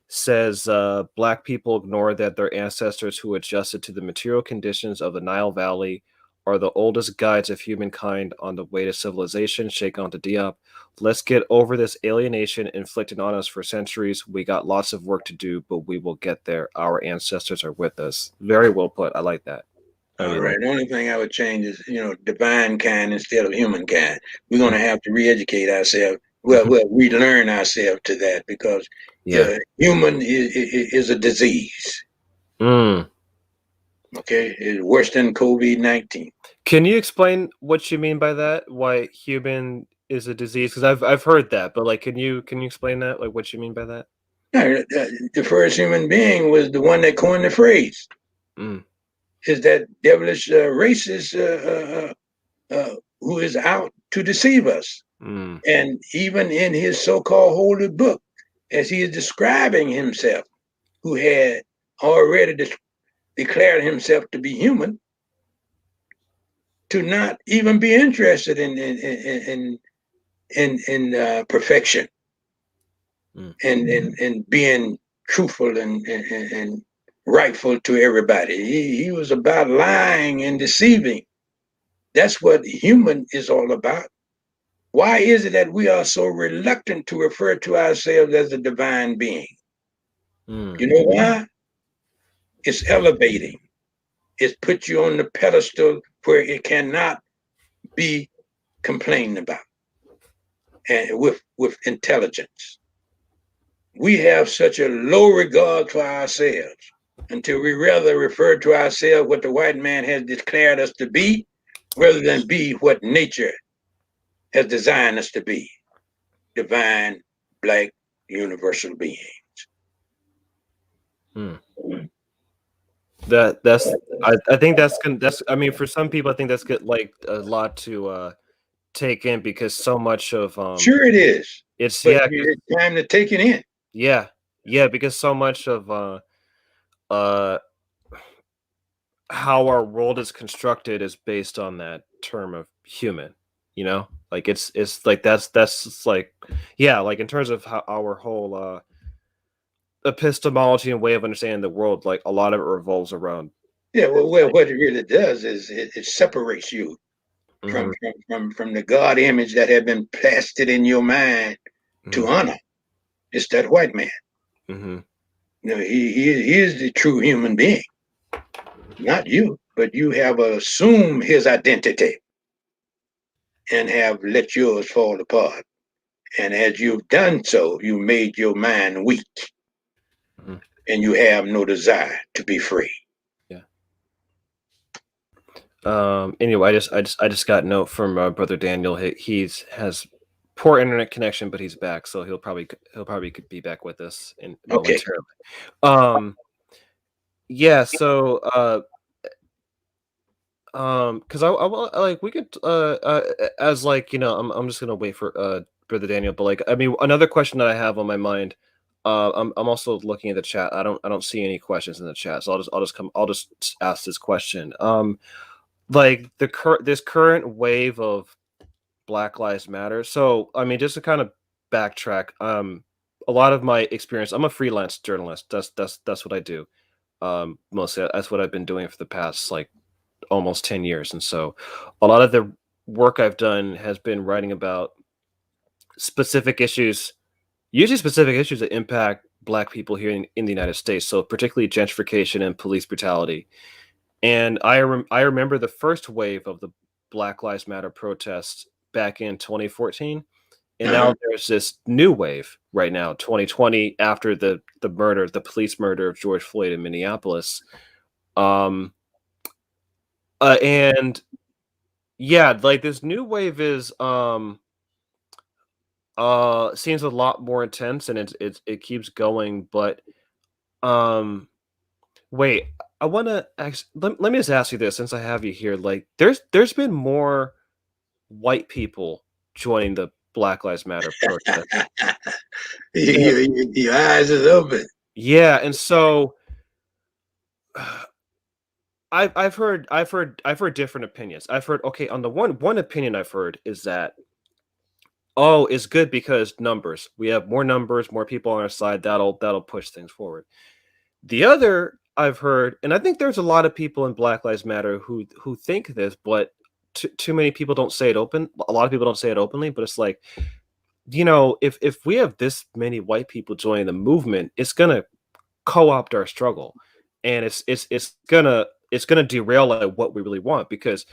Says Black people ignore that their ancestors who adjusted to the material conditions of the Nile Valley are the oldest guides of humankind on the way to civilization. Sheikh Anta Diop. Let's get over this alienation inflicted on us for centuries. We got lots of work to do, but we will get there. Our ancestors are with us. Very well put. I like that. All right. The only thing I would change is, divine kind instead of humankind. We're going to have to re-educate ourselves. Well, relearn ourselves to that because human is a disease. Okay, it's worse than COVID-19. Can you explain what you mean by that? Why human is a disease? Because I've heard that, but like, can you explain that? Like, what you mean by that? The first human being was the one that coined the phrase. Is that devilish racist who is out to deceive us? And even in his so-called holy book, as he is describing himself, who had already declared himself to be human, to not even be interested in perfection and being truthful and rightful to everybody. He was about lying and deceiving. That's what human is all about. Why is it that we are so reluctant to refer to ourselves as a divine being? You know why? It's elevating. It's put you on the pedestal where it cannot be complained about, and with intelligence. We have such a low regard for ourselves until we rather refer to ourselves what the white man has declared us to be, rather than be what nature has designed us to be, divine, black, universal beings. I think that's I mean, for some people I think that's good, like a lot to take in, because so much of sure it is. It's it's time to take it in. Yeah, because so much of how our world is constructed is based on that term of human, like it's like that's like, like in terms of how our whole epistemology and way of understanding the world, like a lot of it revolves around. Well, what it really does is it separates you from the God image that had been plastered in your mind to honor. It's that white man. He is the true human being, not you, but you have assumed his identity and have let yours fall apart. And as you've done so, you made your mind weak, and you have no desire to be free. Anyway, I just got a note from Brother Daniel. He has poor internet connection, but he's back, so he'll probably be back with us momentarily. Yeah, so because I like, we could as like, I'm just gonna wait for Brother Daniel, but like, I mean, another question that I have on my mind I'm also looking at the chat. I don't see any questions in the chat, so I'll just ask this question. Like this current wave of Black Lives Matter. So I mean, just to kind of backtrack, a lot of my experience. I'm a freelance journalist. That's what I do. Mostly that's what I've been doing for the past like almost 10 years, and so a lot of the work I've done has been writing about specific issues, usually specific issues that impact Black people here in the United States. So particularly gentrification and police brutality. And I remember the first wave of the Black Lives Matter protests back in 2014, and now there's this new wave right now, 2020, after the police murder of George Floyd in Minneapolis. And yeah, like this new wave is seems a lot more intense, and it keeps going. But wait, I want to let me just ask you this, since I have you here. Like, there's been more white people joining the Black Lives Matter protest. Your eyes is open. Yeah, and so I've heard different opinions. I've heard, okay, on the one opinion I've heard is that, oh, it's good because numbers. We have more numbers, more people on our side. That'll push things forward. The other I've heard, and I think there's a lot of people in Black Lives Matter who think this, but too many people don't say it open. A lot of people don't say it openly, but it's like, if we have this many white people joining the movement, it's gonna co-opt our struggle, and it's gonna derail like what we really want. Because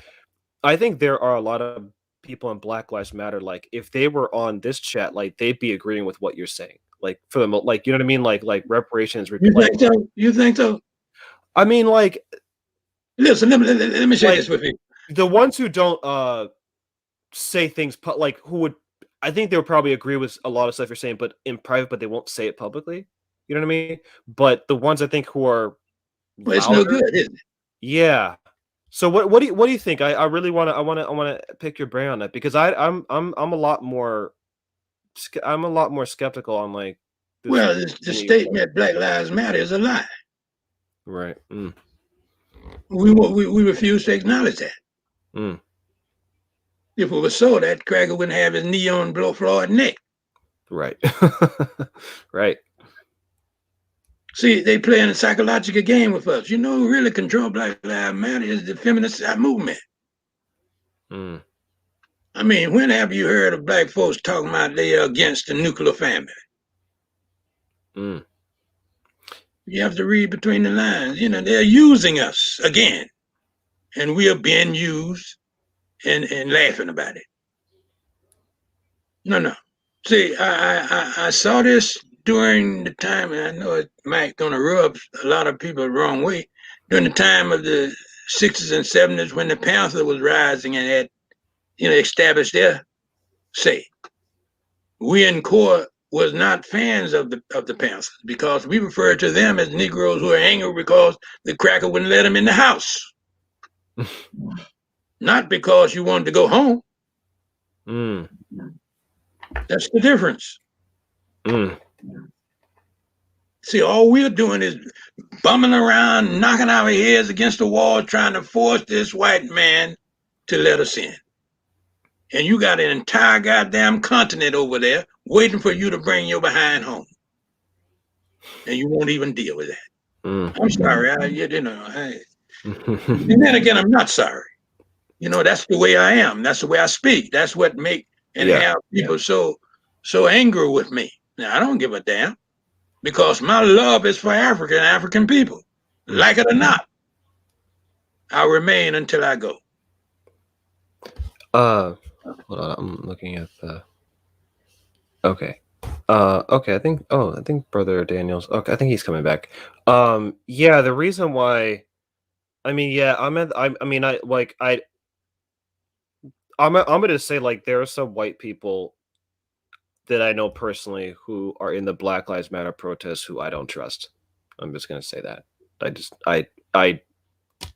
I think there are a lot of people in Black Lives Matter, like if they were on this chat, like they'd be agreeing with what you're saying. Like for them, like, you know what I mean? Like reparations. You think so? You think so? I mean, like, listen, let me share like, this with you. The ones who don't say things like who would, I think they would probably agree with a lot of stuff you're saying, but in private, but they won't say it publicly. You know what I mean? But the ones I think who are well, it's no good, isn't it? Yeah. So what do you think? I really want to pick your brain on that, because I'm a lot more skeptical on like this. Well, the statement Black Lives Matter is a lie. Right. We refuse to acknowledge that. If it was so, that cracker wouldn't have his knee on Floyd's neck. Right. Right. See, they playing a psychological game with us. You know who really control Black Lives Matter is the feminist movement. I mean, when have you heard of black folks talking about they are against the nuclear family? You have to read between the lines. You know, they're using us again, and we are being used and laughing about it. No. See, I saw this during the time, and I know it might gonna rub a lot of people the wrong way, during the time of the 60s and 70s when the Panther was rising and had, established their say. We in court was not fans of the Panthers because we referred to them as Negroes who are angry because the cracker wouldn't let them in the house. Not because you wanted to go home. That's the difference. See, all we're doing is bumming around, knocking our heads against the wall, trying to force this white man to let us in. And you got an entire goddamn continent over there waiting for you to bring your behind home. And you won't even deal with that. I'm sorry. And then again, I'm not sorry. That's the way I am. That's the way I speak. That's what make and have people so angry with me. Now, I don't give a damn, because my love is for African people. Like it or not, I'll remain until I go. Hold on, I'm looking at the. Okay. Okay. I think Brother Daniel's. Okay, I think he's coming back. Yeah. The reason why. I mean, yeah. I'm gonna say, like, there are some white people that I know personally who are in the Black Lives Matter protests who I don't trust. I'm just gonna say that. I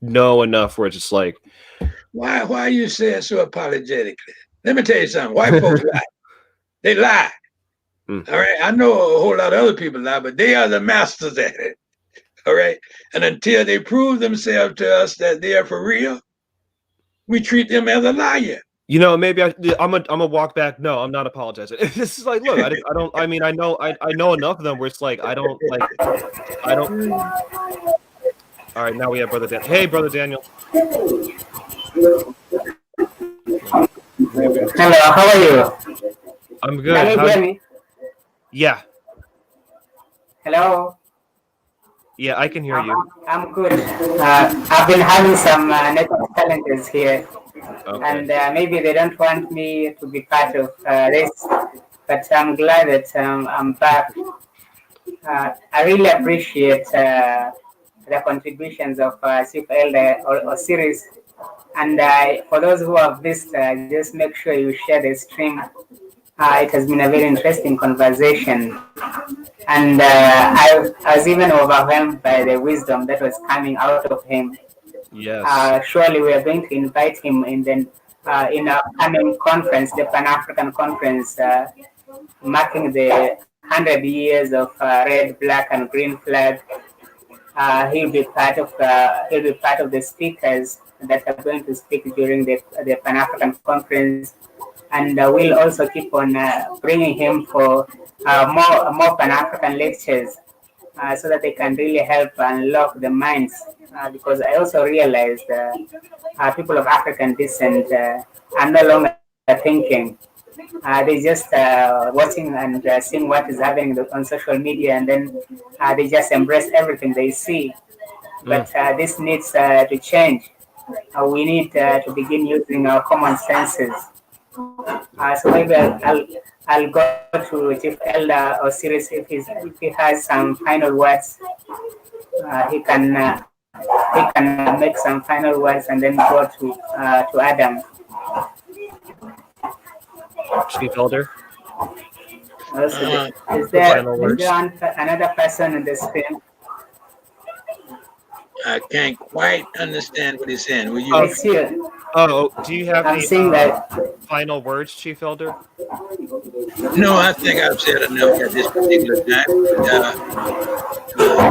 know enough where it's just like. Why you say it so apologetically? Let me tell you something. White folks lie. They lie. All right, I know a whole lot of other people lie, but they are the masters at it. All right, and until they prove themselves to us that they are for real, we treat them as a liar. You know, maybe I'm a walk back. No, I'm not apologizing. This is like, look, I don't. I mean, I know enough of them where it's like I don't. All right, now we have Brother Daniel. Hey, Brother Daniel. Hello, how are you? I'm good. Can you hear me? Yeah. Hello. Yeah, I can hear you. I'm good. I've been having some network challenges here, and maybe they don't want me to be part of this, but I'm glad that I'm back. I really appreciate the contributions of Chief Elder Osiris, and for those who have missed, just make sure you share the stream. It has been a very interesting conversation. And I was even overwhelmed by the wisdom that was coming out of him. Yes. Surely we are going to invite him in our upcoming conference, the Pan-African Conference, marking the 100 years of red, black, and green flag. He'll be part of the speakers that are going to speak during the Pan-African Conference. And we'll also keep on bringing him for more Pan-African lectures so that they can really help unlock the minds. Because I also realized people of African descent are no longer thinking. They just watching and seeing what is happening on social media, and then they just embrace everything they see. But this needs to change. We need to begin using our common senses. So maybe I'll go to Chief Elder Osiris if he has some final words. He can make some final words and then go to Adam. Chief Elder. Is there another person in the stream? I can't quite understand what he's saying. Will you? It's you. Oh, do you have any final words, Chief Elder? No, I think I've said enough at this particular time.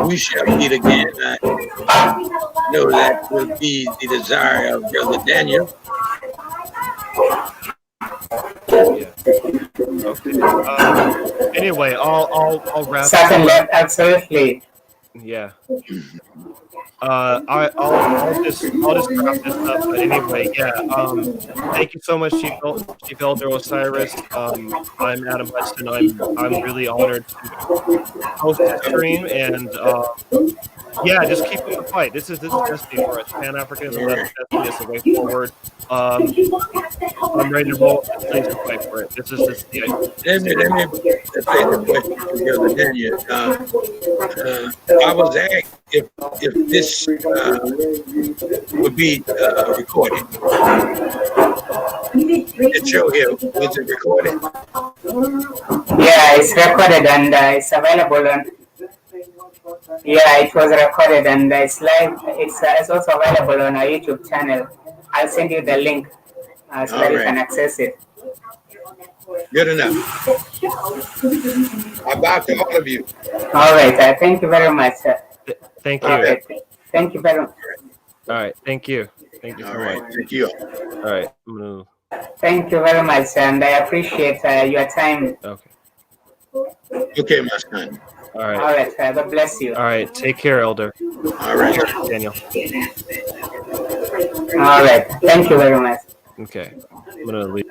We shall meet again. I know that will be the desire of Brother Daniel. Yeah. Okay. Anyway, I'll wrap. Certainly, absolutely. Yeah. I'll just wrap this up. But anyway, yeah. Thank you so much, Chief Elder Osiris. I'm Adam Hudson. I'm really honored to host the stream, and yeah, just keep up the fight. This is destiny for us. Pan-Africanism, that's destiny. It's the way forward. I'm ready to roll. Please fight for it. This is the Let me say the question to Brother Daniel. I was asked if this would be recorded. It show here. Was it recorded? Yeah, it's recorded and it's available on. Yeah, it was recorded and it's live. It's also available on our YouTube channel. I'll send you the link so that you can access it. Good enough. I bow to all of you. All right. Thank you very much. Thank you. Okay. Thank you very much. All right. Thank you. Thank you so much. Thank you. All right. Thank you very much, and I appreciate your time. Okay. Okay, my son. All right. All right. God bless you. All right. Take care, Elder. All right. Daniel. All right. Thank you very much. Okay. I'm going to leave.